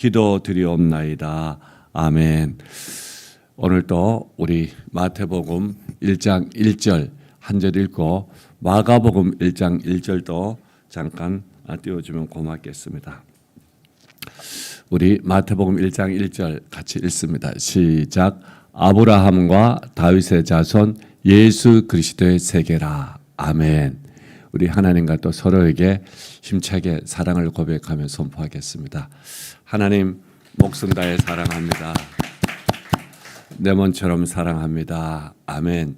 기도드리옵나이다. 아멘. 오늘도 우리 마태복음 1장 1절 한 절 읽고 마가복음 1장 1절도 잠깐 띄워주면 고맙겠습니다. 우리 마태복음 1장 1절 같이 읽습니다. 시작. 아브라함과 다윗의 자손 예수 그리스도의 세계라. 아멘. 우리 하나님과 또 서로에게 힘차게 사랑을 고백하며 선포하겠습니다. 하나님, 목숨 다해 사랑합니다. 내 몸처럼 사랑합니다. 아멘.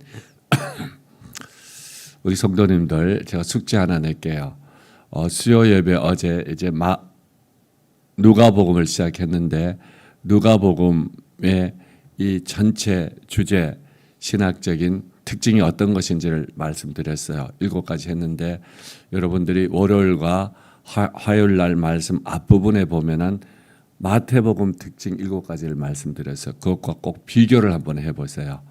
우리 성도님들, 제가 숙제 하나 낼게요. 수요 예배 어제 이제 누가복음을 시작했는데 누가복음의 이 전체 주제 신학적인 특징이 어떤 것인지를 말씀드렸어요. 7가지 했는데 여러분들이 월요일과 화요일 날 말씀 앞부분에 보면은 마태복음 특징 7가지를 말씀드렸어요. 그것과 꼭 비교를 한번 해보세요.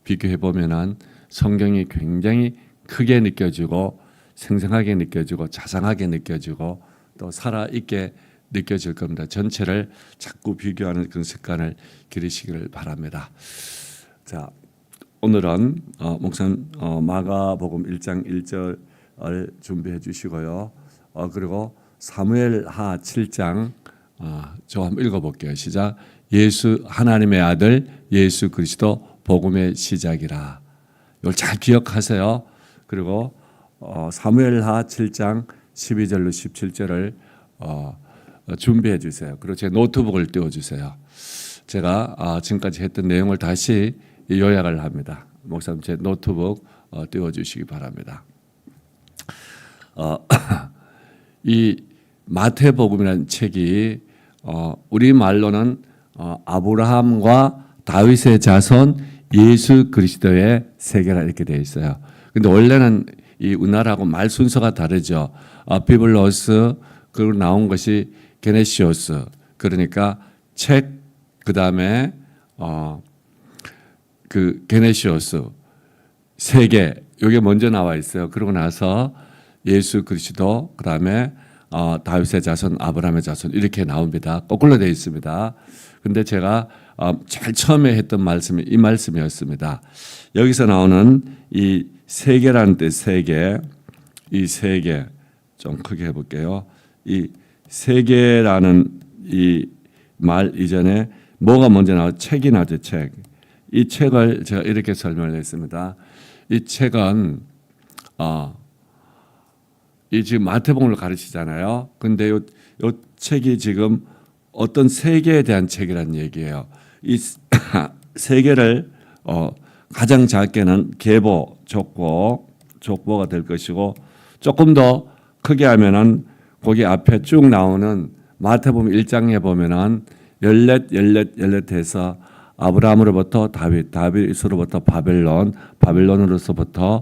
비교해 보면은 성경이 굉장히 크게 느껴지고 생생하게 느껴지고 자상하게 느껴지고 또 살아있게 느껴질 겁니다. 전체를 자꾸 비교하는 그런 습관을 기르시기를 바랍니다. 자, 오늘은 목사님 마가복음 1장 1절을 준비해 주시고요. 그리고 사무엘하 7장 저 한번 읽어볼게요. 시작. 예수 하나님의 아들 예수 그리스도 복음의 시작이라. 이걸 잘 기억하세요. 그리고 사무엘하 7장 12절로 17절을 준비해 주세요. 그리고 제 노트북을 띄워주세요. 제가 지금까지 했던 내용을 다시 요약을 합니다. 목사님 제 노트북 띄워주시기 바랍니다. 이 마태복음이라는 책이 우리말로는 아브라함과 다윗의 자손 예수 그리스도의 세계라 이렇게 되어 있어요. 근데 원래는 이 우리나라하고 말 순서가 다르죠. 비블로스 그리고 나온 것이 게네시오스, 그러니까 책, 그 다음에 그 게네시오스 세계, 이게 먼저 나와 있어요. 그러고 나서 예수 그리스도, 그 다음에 다윗의 자손, 아브라함의 자손 이렇게 나옵니다. 거꾸로 되어 있습니다. 근데 제가 제일 처음에 했던 말씀이 이 말씀이었습니다. 여기서 나오는 이 세계라는 뜻, 세계, 이 세계 좀 크게 해볼게요. 이 세계라는 이 말 이전에 뭐가 먼저 나와? 책이 나죠. 책. 이 책을 제가 이렇게 설명을 했습니다. 이 책은 이 지금 마태복음을 가르치잖아요. 근데 요 책이 지금 어떤 세계에 대한 책이라는 얘기예요. 이 세계를 가장 작게는 계보, 족보가 될 것이고 조금 더 크게 하면은 거기 앞에 쭉 나오는 마태복음 1장에 보면은 열렛해서 아브라함으로부터 다윗으로부터 바벨론으로부터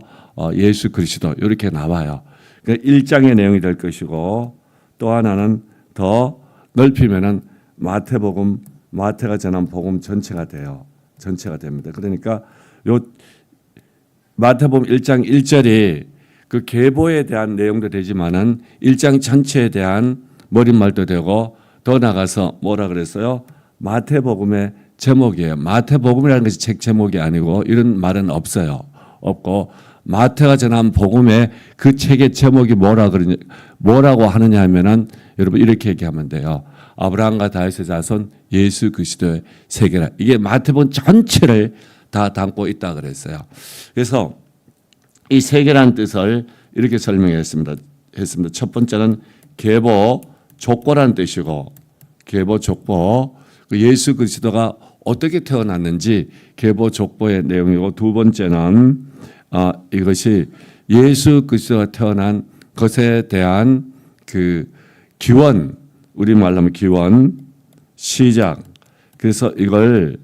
예수 그리스도 이렇게 나와요. 그러니까 1장의 내용이 될 것이고 또 하나는 더 넓히면은 마태가 전한 복음 전체가 돼요. 전체가 됩니다. 그러니까 요 마태복음 1장 1절이 그 계보에 대한 내용도 되지만은 1장 전체에 대한 머릿말도 되고 더 나가서 뭐라 그랬어요? 마태복음의 제목이에요. 마태복음이라는 것이 책 제목이 아니고 이런 말은 없어요. 없고 마태가 전한 복음의 그 책의 제목이 뭐라고 하느냐 하면은 여러분 이렇게 얘기하면 돼요. 아브라함과 다윗의 자손 예수 그리스도의 세계라. 이게 마태복음 전체를 다 담고 있다 그랬어요. 그래서 이 세계라는 뜻을 이렇게 설명했습니다. 첫 번째는 계보, 족보라는 뜻이고 계보, 족보, 예수 그리스도가 어떻게 태어났는지 계보, 족보의 내용이고 두 번째는 이것이 예수 그리스도가 태어난 것에 대한 그 기원, 우리말로 하면 기원, 시작. 그래서 이걸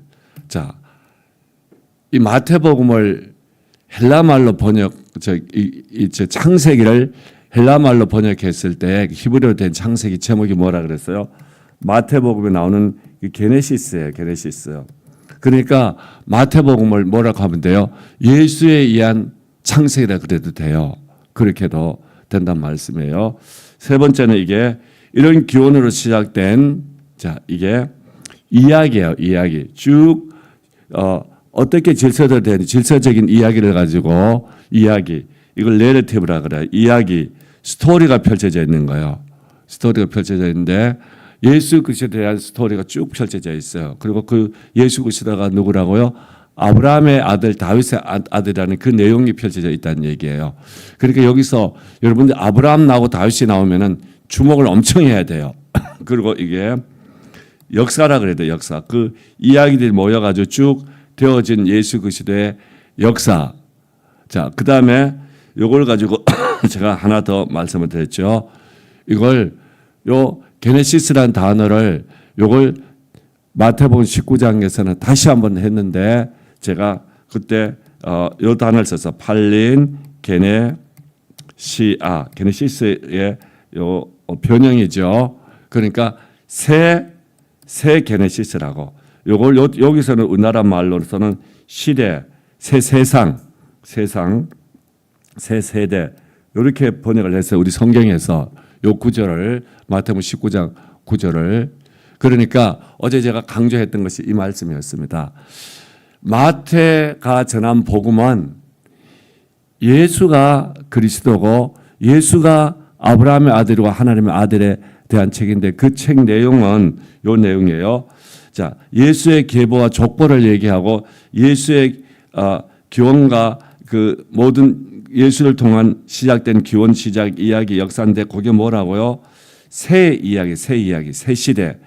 이 마태복음을 헬라말로 창세기를 헬라말로 번역했을 때 히브리어로 된 창세기 제목이 뭐라 그랬어요? 마태복음에 나오는 게네시스예요. 게네시스. 그러니까 마태복음을 뭐라고 하면 돼요? 예수에 의한 창세기라 그래도 돼요. 그렇게도 된단 말씀이에요. 세 번째는 이게 이런 기원으로 시작된 자, 이게 이야기예요. 이야기. 쭉 어떻게 질서가 되는 질서적인 이야기를 가지고 이야기. 이걸 내러티브라 그래요. 이야기. 스토리가 펼쳐져 있는 거예요. 스토리가 펼쳐져 있는데 예수 그리스도에 대한 스토리가 쭉 펼쳐져 있어요. 그리고 그 예수 그리스도가 누구라고요? 아브라함의 아들 다윗의 아들이라는 그 내용이 펼쳐져 있다는 얘기예요. 그러니까 여기서 여러분들 아브라함 나오고 다윗이 나오면은 주목을 엄청 해야 돼요. 그리고 이게 역사라 그래야 돼요. 역사. 그 이야기들이 모여가지고 쭉 되어진 예수 그리스도의 역사. 자, 그 다음에 요걸 가지고 제가 하나 더 말씀을 드렸죠. 이걸 요 게네시스라는 단어를 요걸 마태복음 19장에서는 다시 한번 했는데 제가 그때 요 단어를 써서 팔린 게네시스의 요 변형이죠. 그러니까 새 게네시스라고. 요걸 여기서는 우리나라 말로서는 시대, 새 세상, 새 세대 이렇게 번역을 했어요. 우리 성경에서 요 구절을 마태복음 19장 구절을. 그러니까 어제 제가 강조했던 것이 이 말씀이었습니다. 마태가 전한 복음은 예수가 그리스도고 예수가 아브라함의 아들이고 하나님의 아들에 대한 책인데 그 책 내용은 요 내용이에요. 자, 예수의 계보와 족보를 얘기하고 예수의 기원과 그 모든 예수를 통한 시작된 기원 시작 이야기 역사인데 그게 뭐라고요? 새 이야기, 새 시대.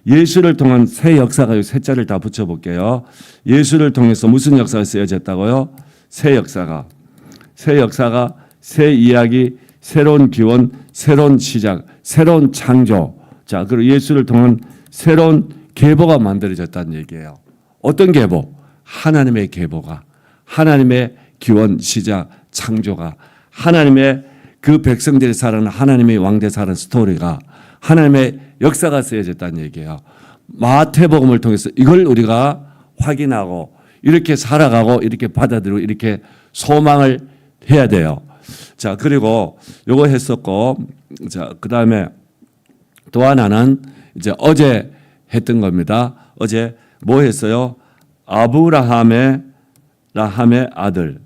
예수를 통한 새 역사가 새 자를 다 붙여볼게요. 예수를 통해서 무슨 역사가 쓰여졌다고요? 새 역사가, 새 이야기, 새로운 기원, 새로운 시작, 새로운 창조. 자, 그리고 예수를 통한 새로운 계보가 만들어졌다는 얘기예요. 어떤 계보? 하나님의 계보가, 하나님의 기원, 시작, 창조가, 하나님의 그 백성들이 살아가는 하나님의 왕대 살아가는 스토리가, 하나님의 역사가 쓰여졌다는 얘기예요. 마태복음을 통해서 이걸 우리가 확인하고 이렇게 살아가고 이렇게 받아들이고 이렇게 소망을 해야 돼요. 자, 그리고 요거 했었고, 자, 그 다음에 또 하나는 이제 어제 했던 겁니다. 어제 뭐 했어요? 아브라함의 아들.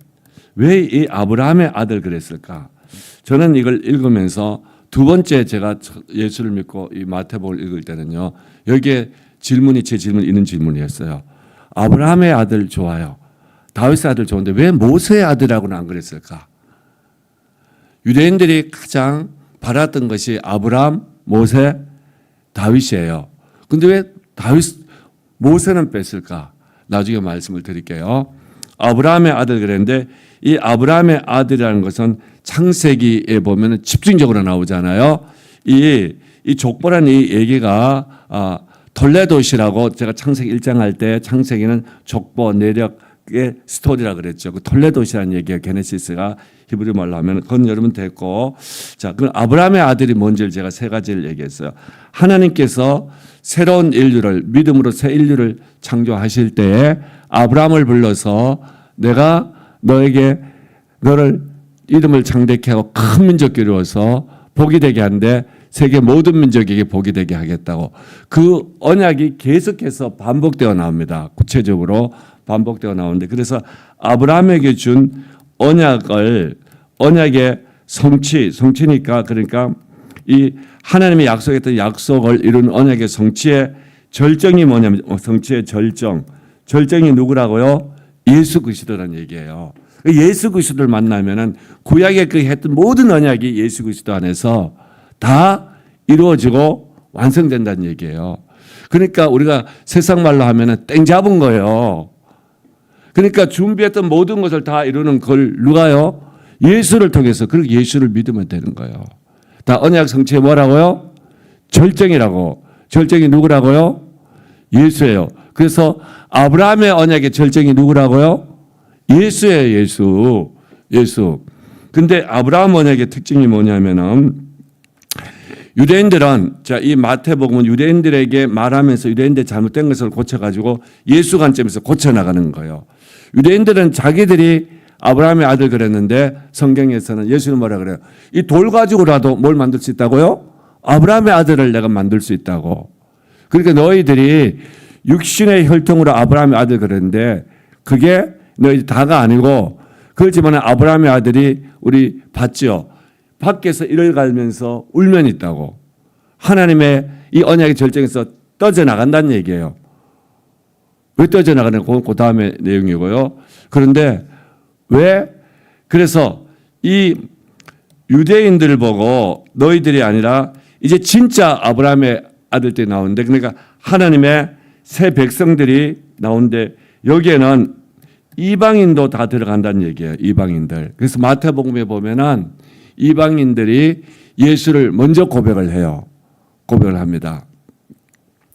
왜 이 아브라함의 아들 그랬을까? 저는 이걸 읽으면서 두 번째 제가 예수를 믿고 이 마태복음을 읽을 때는요. 여기에 질문이 제 질문 있는 질문이었어요. 아브라함의 아들 좋아요. 다윗의 아들 좋은데 왜 모세의 아들하고는 안 그랬을까? 유대인들이 가장 바랐던 것이 아브라함, 모세, 다윗이에요. 근데 왜 모세는 뺐을까? 나중에 말씀을 드릴게요. 아브라함의 아들 그랬는데 이 아브라함의 아들이라는 것은 창세기에 보면 집중적으로 나오잖아요. 이 족보라는 이 얘기가 톨레도시라고 제가 창세기 1장 할 때 창세기는 족보 내력의 스토리라 그랬죠. 그 톨레도시라는 얘기가 게네시스가 히브리 말로 하면 그건 여러분 됐고, 자, 그 아브라함의 아들이 뭔지를 제가 세 가지를 얘기했어요. 하나님께서 새로운 인류를 믿음으로 새 인류를 창조하실 때에 아브라함을 불러서 내가 너를 이름을 창대케 하고 큰 민족이 이루어서 복이 되게 한데 세계 모든 민족에게 복이 되게 하겠다고. 그 언약이 계속해서 반복되어 나옵니다. 구체적으로 반복되어 나오는데, 그래서 아브라함에게 준 언약의 성취니까, 그러니까 이 하나님의 약속했던 약속을 이룬 언약의 성취의 절정이 뭐냐면, 성취의 절정이 누구라고요? 예수 그리스도라는 얘기예요. 예수 그리스도를 만나면은 구약에 그 했던 모든 언약이 예수 그리스도 안에서 다 이루어지고 완성된다는 얘기예요. 그러니까 우리가 세상 말로 하면은 땡 잡은 거예요. 그러니까 준비했던 모든 것을 다 이루는 걸 누가요? 예수를 통해서. 그리고 예수를 믿으면 되는 거예요. 다 언약 성취에 뭐라고요? 절정이라고. 절정이 누구라고요? 예수예요. 그래서 아브라함의 언약의 절정이 누구라고요? 예수예요. 예수. 근데 아브라함 언약의 특징이 뭐냐면은 유대인들은, 자, 이 마태복음은 유대인들에게 말하면서 유대인들 잘못된 것을 고쳐가지고 예수 관점에서 고쳐나가는 거예요. 유대인들은 자기들이 아브라함의 아들 그랬는데 성경에서는 예수는 뭐라 그래요? 이 돌 가지고라도 뭘 만들 수 있다고요? 아브라함의 아들을 내가 만들 수 있다고. 그러니까 너희들이 육신의 혈통으로 아브라함의 아들 그랬는데 그게 너희 다가 아니고 그렇지만 아브라함의 아들이 우리 봤죠. 밖에서 이를 갈면서 울면 있다고. 하나님의 이 언약의 절정에서 떠져 나간다는 얘기예요. 왜 떠져 나가는 그 다음에 내용이고요. 그런데 왜? 그래서 이 유대인들을 보고 너희들이 아니라 이제 진짜 아브라함의 아들들이 나오는데 그러니까 하나님의 새 백성들이 나오는데 여기에는 이방인도 다 들어간다는 얘기예요. 이방인들. 그래서 마태복음에 보면은 이방인들이 예수를 먼저 고백을 해요. 고백을 합니다.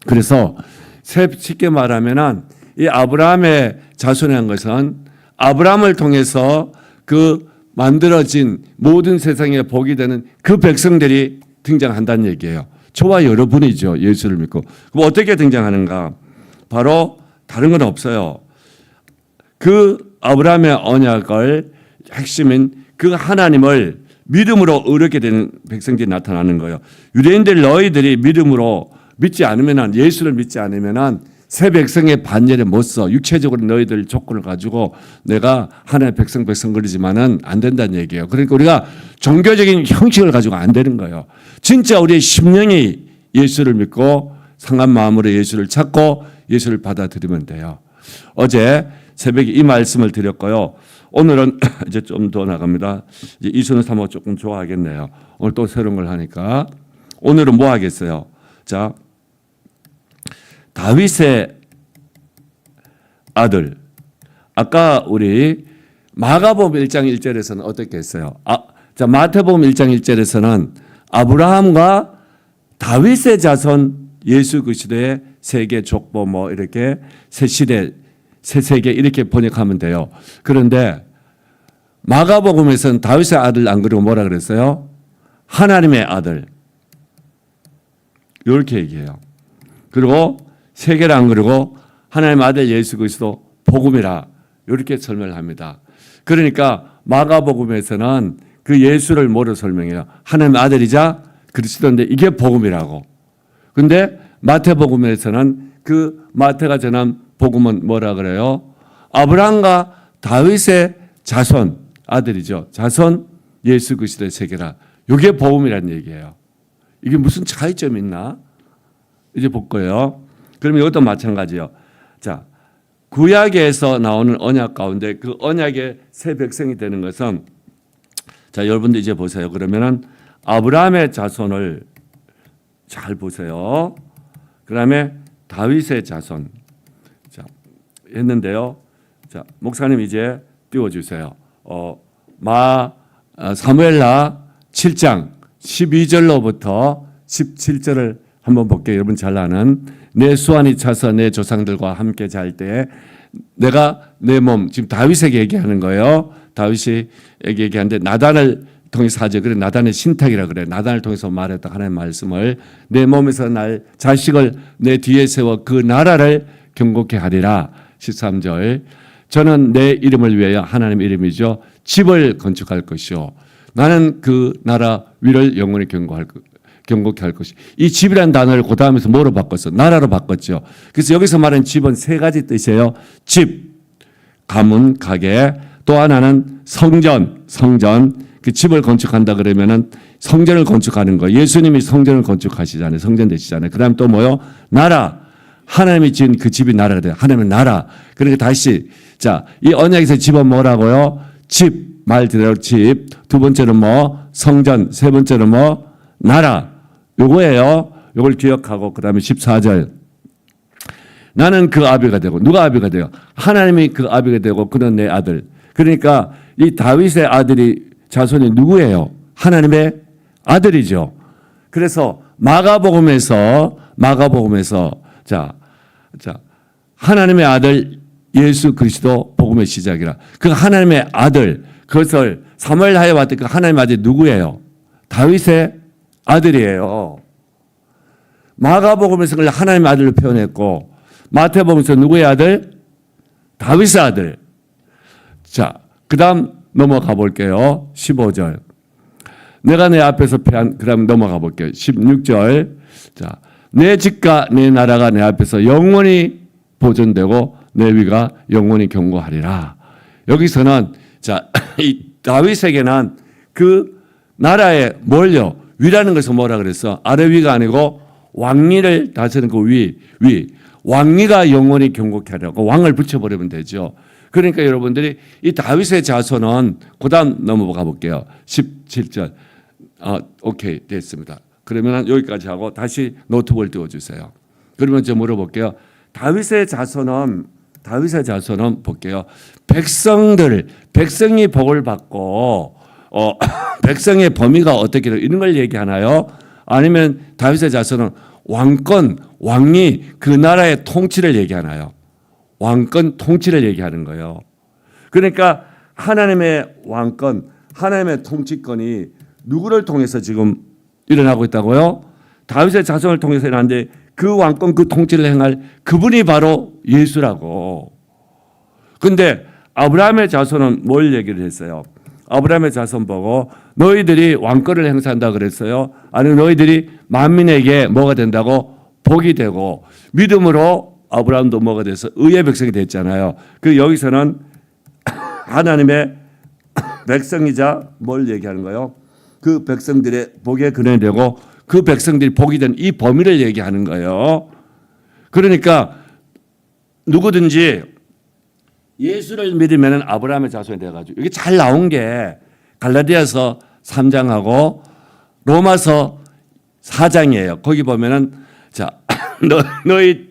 그래서 쉽게 말하면은 이 아브라함의 자손이라는 것은 아브라함을 통해서 그 만들어진 모든 세상에 복이 되는 그 백성들이 등장한다는 얘기예요. 저와 여러분이죠. 예수를 믿고. 그럼 어떻게 등장하는가? 바로 다른 건 없어요. 그 아브라함의 언약을 핵심인 그 하나님을 믿음으로 의롭게 되는 백성들이 나타나는 거예요. 유대인들 너희들이 믿음으로 믿지 않으면 예수를 믿지 않으면 새 백성의 반열에 못 서. 육체적으로 너희들 조건을 가지고 내가 하나의 백성 그러지만은 안 된다는 얘기예요. 그러니까 우리가 종교적인 형식을 가지고 안 되는 거예요. 진짜 우리의 심령이 예수를 믿고 상한 마음으로 예수를 찾고 예수를 받아들이면 돼요. 어제 새벽에 이 말씀을 드렸고요. 오늘은 이제 좀 더 나갑니다. 이제 이순우 사모 조금 좋아하겠네요. 오늘 또 새로운 걸 하니까. 오늘은 뭐 하겠어요? 자, 다윗의 아들. 아까 우리 마가복음 1장 1절에서는 어떻게 했어요? 자, 마태복음 1장 1절에서는 아브라함과 다윗의 자손 예수 그리스도의 세계 족보 뭐 이렇게 새 시대 새 세계 이렇게 번역하면 돼요. 그런데 마가복음에서는 다윗의 아들 안 그러고 뭐라 그랬어요? 하나님의 아들. 이렇게 얘기해요. 그리고 세계를 안 그러고 하나님의 아들 예수 그리스도 복음이라 이렇게 설명을 합니다. 그러니까 마가복음에서는 그 예수를 뭐로 설명해요? 하나님의 아들이자 그리스도인데 이게 복음이라고. 근데 마태복음에서는 그 마태가 전한 복음은 뭐라 그래요? 아브라함과 다윗의 자손 아들이죠. 자손 예수 그리스도의 세계라. 이게 복음이라는 얘기예요. 이게 무슨 차이점이 있나? 이제 볼 거예요. 그럼 이것도 마찬가지예요. 자, 구약에서 나오는 언약 가운데 그 언약의 새 백성이 되는 것은 자, 여러분들 이제 보세요. 그러면은 아브라함의 자손을 잘 보세요. 그다음에 다윗의 자손. 자, 했는데요. 자, 목사님 이제 띄워 주세요. 사무엘하 7장 12절로부터 17절을 한번 볼게요. 여러분 잘 아는 내 수완이 차서 내 조상들과 함께 잘 때 내가 내 몸 지금 다윗에게 얘기하는 거예요. 다윗에게 얘기하는데 나단을 통해서 하죠. 그래 나단의 신탁이라 그래. 나단을 통해서 말했다 하나님의 말씀을 내 몸에서 날 자식을 내 뒤에 세워 그 나라를 경고케 하리라. 13절 저는 내 이름을 위하여 하나님 이름이죠. 집을 건축할 것이요. 나는 그 나라 위를 영원히 경고케 할 것이. 이 집이라는 단어를 그 다음에서 뭐로 바꿨어? 나라로 바꿨죠. 그래서 여기서 말하는 집은 세 가지 뜻이에요. 집, 가문, 가게. 또 하나는 성전. 그 집을 건축한다 그러면은 성전을 건축하는 거. 예수님이 성전을 건축하시잖아요. 성전 되시잖아요. 그 다음 또 뭐요? 나라. 하나님이 지은 그 집이 나라가 돼요. 하나님은 나라. 그러니까 다시 자, 이 언약에서 집은 뭐라고요? 집. 말 그대로 집. 두 번째는 뭐? 성전. 세 번째는 뭐? 나라. 요거예요. 요걸 기억하고 그다음에 14절. 나는 그 아비가 되고 누가 아비가 돼요? 하나님이 그 아비가 되고 그는 내 아들. 그러니까 이 다윗의 아들이 자손이 누구예요? 하나님의 아들이죠. 그래서 마가복음에서 자 하나님의 아들 예수 그리스도 복음의 시작이라. 그 하나님의 아들 그것을 사무엘하에 왔던 그 하나님의 아들이 누구예요? 다윗의 아들이에요. 마가복음에서 그걸 하나님의 아들로 표현했고 마태복음에서 누구의 아들? 다윗의 아들. 자, 그 다음 넘어가 볼게요. 15절. 내가 내 앞에서 패한 그 다음 넘어가 볼게요. 16절. 자, 내 집과 내 나라가 내 앞에서 영원히 보존되고 내 위가 영원히 경고하리라. 여기서는 자, 이 다윗에게는 그 나라에 뭘요? 위라는 것은 뭐라 그랬어? 아래 위가 아니고 왕위를 다스리는 그 위. 왕위가 영원히 경고케 하려고 왕을 붙여버리면 되죠. 그러니까 여러분들이 이 다윗의 자손은 그다음 넘어가 볼게요. 17절. 오케이 됐습니다. 그러면 여기까지 하고 다시 노트북을 띄워주세요. 그러면 저 물어볼게요. 다윗의 자손은 볼게요. 백성이 복을 받고 백성의 범위가 어떻게 돼? 이런 걸 얘기하나요? 아니면 다윗의 자손은 왕권, 왕위, 그 나라의 통치를 얘기하나요? 왕권, 통치를 얘기하는 거예요. 그러니까 하나님의 왕권, 하나님의 통치권이 누구를 통해서 지금 일어나고 있다고요? 다윗의 자손을 통해서 일어나는데 그 왕권, 그 통치를 행할 그분이 바로 예수라고. 근데 아브라함의 자손은 뭘 얘기를 했어요? 아브라함의 자손 보고 너희들이 왕권을 행사한다 그랬어요? 아니면 너희들이 만민에게 뭐가 된다고? 복이 되고 믿음으로 아브라함도 뭐가 돼서 의의 백성이 됐잖아요. 그 여기서는 하나님의 백성이자 뭘 얘기하는 거예요? 그 백성들의 복의 근원이 되고 그 백성들이 복이 된 이 범위를 얘기하는 거예요. 그러니까 누구든지 예수를 믿으면 아브라함의 자손이 돼가지고 이게 잘 나온 게 갈라디아서 3장하고 로마서 4장이에요. 거기 보면은 자 너희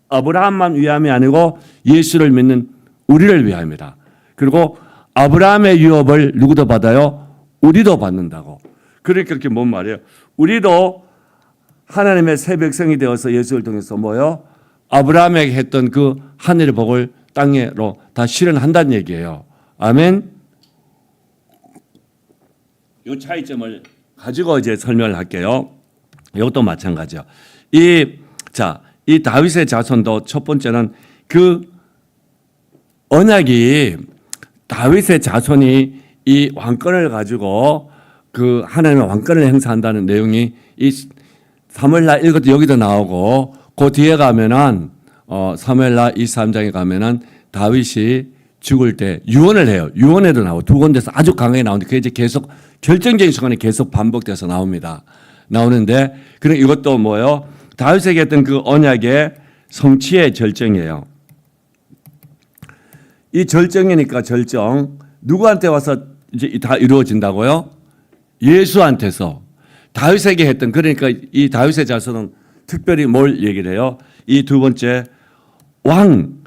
아브라함만 위함이 아니고 예수를 믿는 우리를 위함이다. 그리고 아브라함의 유업을 누구도 받아요? 우리도 받는다고. 그러니까 그게 뭔 말이에요? 우리도 하나님의 새 백성이 되어서 예수를 통해서 뭐요? 아브라함에게 했던 그 하늘의 복을 땅으로 다 실현한다는 얘기예요. 아멘. 이 차이점을 가지고 이제 설명을 할게요. 이것도 마찬가지요. 이 다윗의 자손도 첫 번째는 그 언약이 다윗의 자손이 이 왕권을 가지고 그 하나님의 왕권을 행사한다는 내용이 이 사무엘하 읽어도 여기도 나오고 그 뒤에 가면은 사무엘하 23장에 가면은 다윗이 죽을 때 유언을 해요. 유언에도 나오고 두 군데서 아주 강하게 나오는데 그게 이제 계속 결정적인 순간에 계속 반복돼서 나옵니다. 나오는데 그럼 이것도 뭐예요? 다윗에게 했던 그 언약의 성취의 절정이에요. 이 절정이니까 절정 누구한테 와서 이제 다 이루어진다고요? 예수한테서 다윗에게 했던 그러니까 이 다윗의 자손은 특별히 뭘 얘기를 해요? 이 두 번째 왕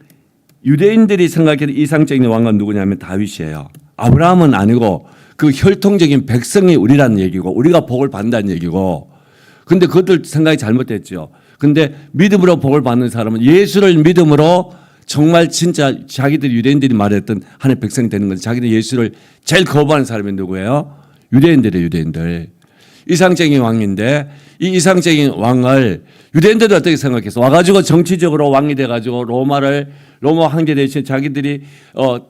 유대인들이 생각하는 이상적인 왕은 누구냐면 다윗이에요. 아브라함은 아니고 그 혈통적인 백성이 우리라는 얘기고 우리가 복을 받는다는 얘기고 근데 그것들 생각이 잘못됐죠. 근데 믿음으로 복을 받는 사람은 예수를 믿음으로 정말 진짜 자기들 유대인들이 말했던 하나님의 백성이 되는 건데 자기들 예수를 제일 거부하는 사람이 누구예요? 유대인들이에요. 유대인들. 이상적인 왕인데 이 이상적인 왕을 유대인들도 어떻게 생각해서 와가지고 정치적으로 왕이 돼가지고 로마 황제 대신 자기들이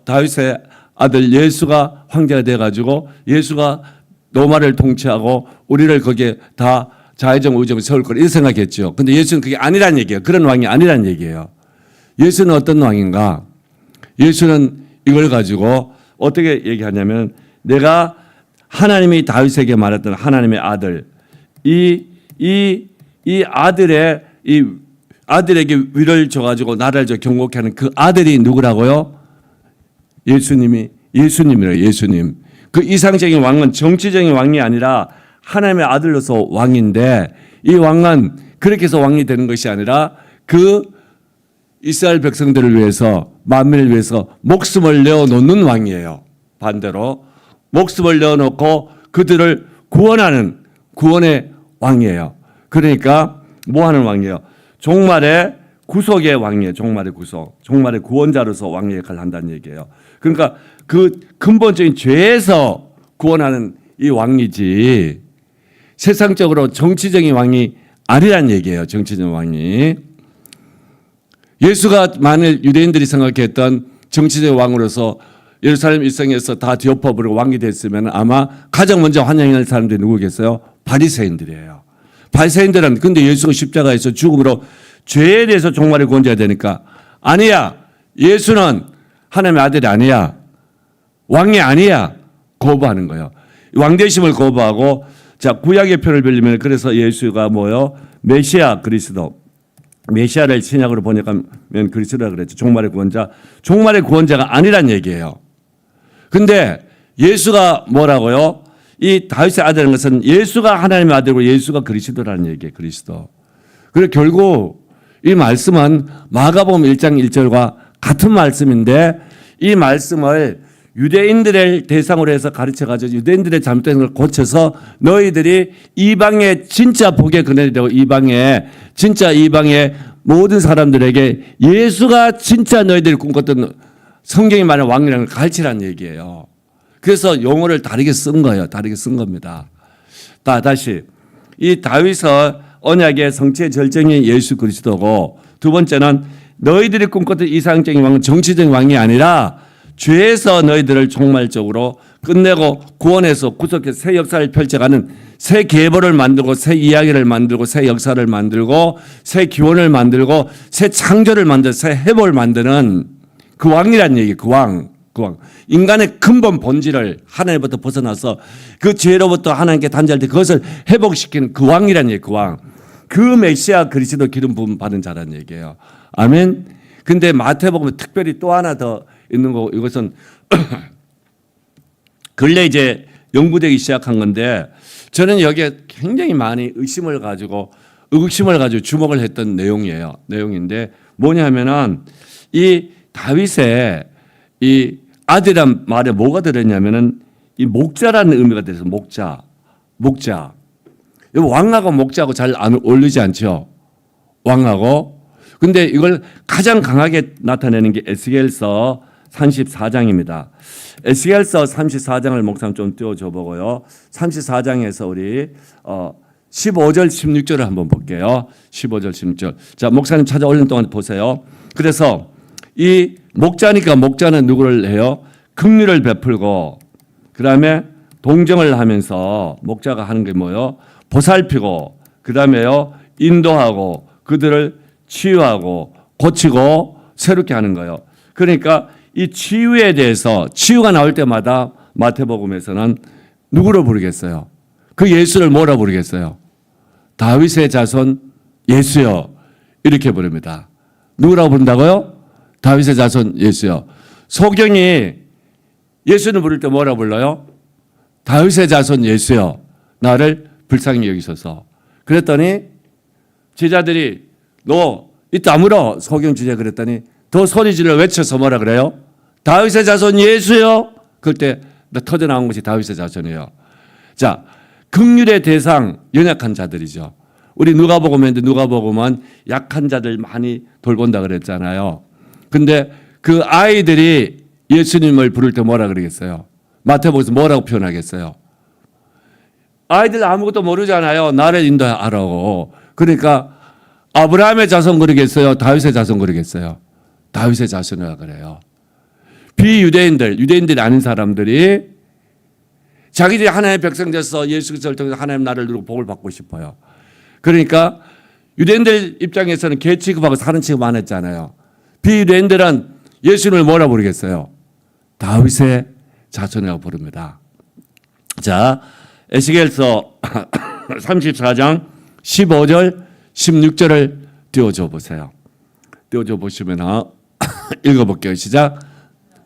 다윗의 아들 예수가 황제가 돼가지고 예수가 로마를 통치하고 우리를 거기에 다 자의정 의정을 세울 거라 이렇게 생각했죠. 근데 예수는 그게 아니란 얘기예요. 그런 왕이 아니란 얘기예요. 예수는 어떤 왕인가? 예수는 이걸 가지고 어떻게 얘기하냐면 내가 하나님이 다윗에게 말했던 하나님의 아들 이 아들에게 위를 줘가지고 나라를 경고케 하는 그 아들이 누구라고요? 예수님이래요. 예수님. 그 이상적인 왕은 정치적인 왕이 아니라 하나님의 아들로서 왕인데 이 왕은 그렇게 해서 왕이 되는 것이 아니라 그 이스라엘 백성들을 위해서 만민을 위해서 목숨을 내어놓는 왕이에요. 반대로 목숨을 내어놓고 그들을 구원하는 구원의 왕이에요. 그러니까 뭐 하는 왕이에요? 종말의 구속의 왕이에요. 종말의 구속. 종말의 구원자로서 왕의 역할을 한다는 얘기예요. 그러니까 그 근본적인 죄에서 구원하는 이 왕이지 세상적으로 정치적인 왕이 아니란 얘기예요. 정치적인 왕이. 예수가 만일 유대인들이 생각했던 정치적인 왕으로서 예루살렘 일성에서 다 뒤엎어버리고 왕이 됐으면 아마 가장 먼저 환영할 사람들이 누구겠어요? 바리새인들이에요. 바리새인들은 근데 예수가 십자가에서 죽음으로 죄에 대해서 종말을 구원해야 되니까 아니야. 예수는 하나님의 아들이 아니야. 왕이 아니야. 거부하는 거예요. 왕대심을 거부하고 자 구약의 표를 빌리면 그래서 예수가 뭐요? 메시아 그리스도. 메시아를 신약으로 번역하면 그리스도라 그랬죠. 종말의 구원자. 종말의 구원자가 아니란 얘기예요. 근데 예수가 뭐라고요? 이 다윗의 아들인 것은 예수가 하나님의 아들이고 예수가 그리스도라는 얘기예요. 그리스도. 그리고 결국 이 말씀은 마가복음 1장 1절과 같은 말씀인데 이 말씀을 유대인들을 대상으로 해서 가르쳐가지고 유대인들의 잘못된 걸 고쳐서 너희들이 이방의 진짜 복의 근원이 되고 이방의 모든 사람들에게 예수가 진짜 너희들이 꿈꿨던 성경이 말하는 왕이라는 걸 가르치라는 얘기예요. 그래서 용어를 다르게 쓴 거예요. 다르게 쓴 겁니다. 다시 이 다윗의 언약의 성취의 절정이 예수 그리스도고 두 번째는 너희들이 꿈꿨던 이상적인 왕은 정치적인 왕이 아니라 죄에서 너희들을 종말적으로 끝내고 구원해서 구속해서 새 역사를 펼쳐가는 새 계보를 만들고 새 이야기를 만들고 새 역사를 만들고 새 기원을 만들고 새 창조를 만들고 새 해법을 만드는 그 왕이란 얘기. 그 왕. 인간의 근본 본질을 하나님부터 벗어나서 그 죄로부터 하나님께 단절할 때 그것을 회복시키는 그 왕이란 얘기. 그 왕. 그 메시아 그리스도 기름 부음 받은 자라는 얘기예요. 아멘. 근데 마태복음은 특별히 또 하나 더 있는 거고 이것은 근래 이제 연구되기 시작한 건데 저는 여기에 굉장히 많이 의심을 가지고 주목을 했던 내용인데 뭐냐면은 이 다윗의 이 아들이란 말에 뭐가 들었냐면은 이 목자라는 의미가 들어서 목자. 왕하고 목자하고 잘 안 어울리지 않죠? 왕하고. 근데 이걸 가장 강하게 나타내는 게 에스겔서 34장입니다. 에스겔서 34장을 목사님 좀 띄워줘 보고요. 34장에서 우리 15절 16절을 한번 볼게요. 15절 16절. 자, 목사님 찾아 올리는 동안 보세요. 그래서 이 목자니까 목자는 누구를 해요? 긍휼을 베풀고 그다음에 동정을 하면서 목자가 하는 게 뭐예요? 보살피고 그다음에요 인도하고 그들을 치유하고 고치고 새롭게 하는 거예요. 그러니까 이 치유에 대해서 치유가 나올 때마다 마태복음에서는 누구로 부르겠어요? 그 예수를 뭐라 부르겠어요? 다윗의 자손 예수여 이렇게 부릅니다. 누구라고 부른다고요? 다윗의 자손 예수여. 소경이 예수는 부를 때 뭐라 불러요? 다윗의 자손 예수여 나를 불쌍히 여기소서. 그랬더니 제자들이 너 이따 물어 소경 주제 그랬더니 더 소리질러 외쳐서 뭐라 그래요? 다윗의 자손 예수여. 그때 터져 나온 것이 다윗의 자손이에요. 자, 긍휼의 대상 연약한 자들이죠. 우리 누가복음인데 누가복음은 약한 자들 많이 돌본다 그랬잖아요. 근데 그 아이들이 예수님을 부를 때 뭐라 그러겠어요? 마태복음에서 뭐라고 표현하겠어요? 아이들 아무것도 모르잖아요. 나를 인도하라고. 그러니까 아브라함의 자손 그러겠어요? 다윗의 자손 그러겠어요? 다윗의 자손이라 그래요. 유대인들이 아닌 사람들이 자기들이 하나님의 백성 돼서 예수 그리스도를 통해서 하나님 나라를 누리고 복을 받고 싶어요. 그러니까 유대인들 입장에서는 개 취급하고 사는 취급 안 했잖아요. 비유대인들은 예수님을 뭐라 부르겠어요? 다윗의 자손이라고 부릅니다. 자, 에스겔서 34장 15절 16절을 띄워줘 보세요. 띄워줘 보시면 읽어볼게요. 시작.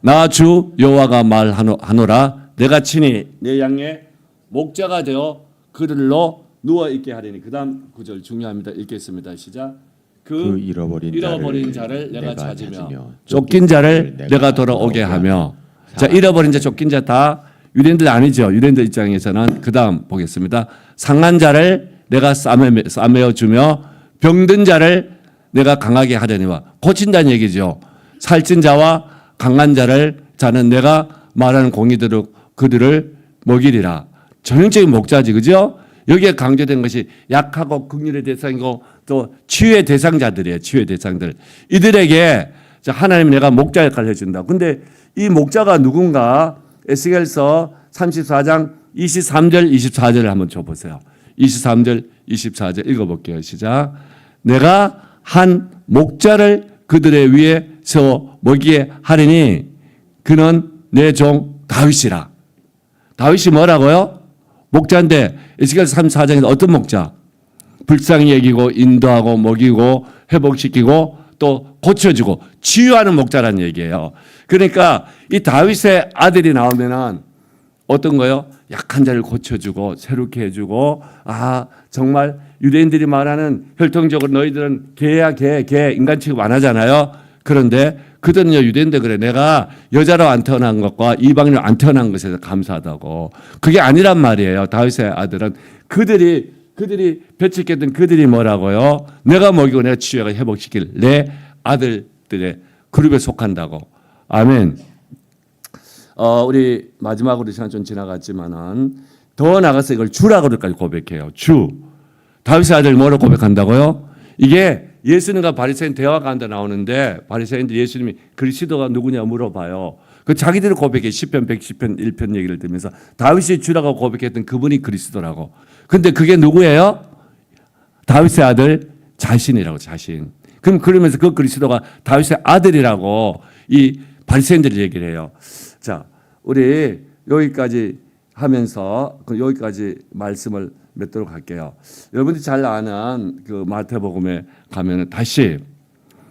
나 주 여호와가 말하노라 내가 친히 내 양의 목자가 되어 그들로 누워 있게 하리니. 그다음 구절 중요합니다. 읽겠습니다. 시작. 그 잃어버린 자를 내가 찾으며 쫓긴 자를 내가 돌아오게 하며. 자, 잃어버린 자 쫓긴 자 다 유대인들 아니죠. 유대인들 입장에서는 그다음 보겠습니다. 상한 자를 내가 싸매어 주며 병든 자를 내가 강하게 하려니와. 고친다는 얘기죠. 살찐 자와 강한 자는 내가 말하는 공의대로 그들을 먹이리라. 전형적인 목자지, 그죠? 여기에 강조된 것이 약하고 긍휼의 대상이고 또 치유의 대상자들이에요. 치유의 대상들. 이들에게 하나님이 내가 목자 역할을 해준다. 근데 이 목자가 누군가? 에스겔서 34장 23절 24절을 한번 줘보세요. 23절 24절 읽어볼게요. 시작. 내가 한 목자를 그들의 위에 세워 먹이게 하리니 그는 내 종 다윗이라. 다윗이 뭐라고요? 목자인데 에스겔 34장에서 어떤 목자? 불쌍히 여기고 인도하고 먹이고 회복시키고 또 고쳐주고 치유하는 목자라는 얘기예요. 그러니까 이 다윗의 아들이 나오면은 어떤 거요? 약한 자를 고쳐주고 새롭게 해주고 정말 유대인들이 말하는 혈통적으로 너희들은 개야 개 인간 취급 안 하잖아요. 그런데 그들은요 유대인들 그래 내가 여자로 안 태어난 것과 이방인으로 안 태어난 것에 감사하다고. 그게 아니란 말이에요. 다윗의 아들은 그들이 배척했던 그들이 뭐라고요? 내가 먹이고 내가 치유하고 회복시킬 내 아들들의 그룹에 속한다고. 아멘. 우리 마지막으로 시간 좀 지나갔지만은 더 나가서 이걸 주라고까지 고백해요. 주. 다윗의 아들 뭐로 고백한다고요? 이게 예수님과 바리새인 대화가 한다 나오는데 바리새인들 예수님이 그리스도가 누구냐 물어봐요. 그 자기들을 고백해 시편 110편 1편 얘기를 들으면서 다윗이 주라고 고백했던 그분이 그리스도라고. 근데 그게 누구예요? 다윗의 아들 자신이라고 자신. 그럼 그러면서 그 그리스도가 다윗의 아들이라고 이 바리새인들이 얘기를 해요. 자, 우리 여기까지 하면서 여기까지 말씀을 맺도록 할게요. 여러분들이 잘 아는 그 마태복음에 가면은 다시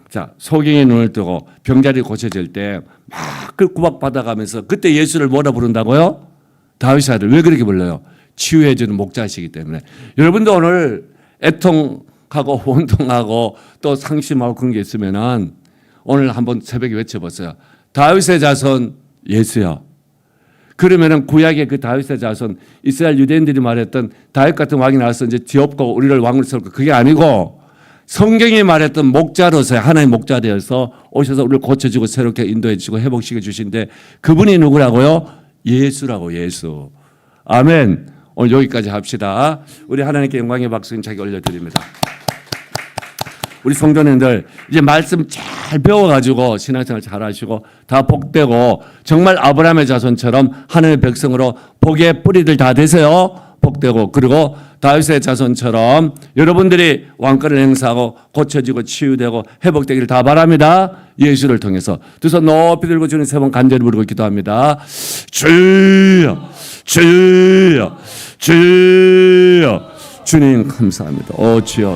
자 소경의 눈을 뜨고 병자리 고쳐질 때 막 그 구박받아가면서 그때 예수를 뭐라 부른다고요? 다윗의 아들. 왜 그렇게 불러요? 치유해주는 목자시기 때문에. 여러분도 오늘 애통하고 원통하고 또 상심하고 그런 게 있으면은 오늘 한번 새벽에 외쳐보세요. 다윗의 자손 예수요. 그러면은 구약의 그 다윗의 자손 이스라엘 유대인들이 말했던 다윗 같은 왕이 나와서 이제 뒤엎고 우리를 왕으로 세울까 그게 아니고 성경이 말했던 목자로서 하나의 목자되어서 오셔서 우리를 고쳐주고 새롭게 인도해 주시고 회복시켜 주신데 그분이 누구라고요? 예수라고. 예수. 아멘. 오늘 여기까지 합시다. 우리 하나님께 영광의 박수 자기 올려드립니다. 우리 성도님들 이제 말씀 잘 배워가지고 신앙생활 잘 하시고 다 복되고 정말 아브라함의 자손처럼 하나님의 백성으로 복의 뿌리들 다 되세요. 복되고 그리고 다윗의 자손처럼 여러분들이 왕권을 행사하고 고쳐지고 치유되고 회복되기를 다 바랍니다. 예수를 통해서 두 손 높이 들고 주님 세 번 간절히 부르고 기도합니다. 주여 주여 주여 주님 감사합니다. 오 주여.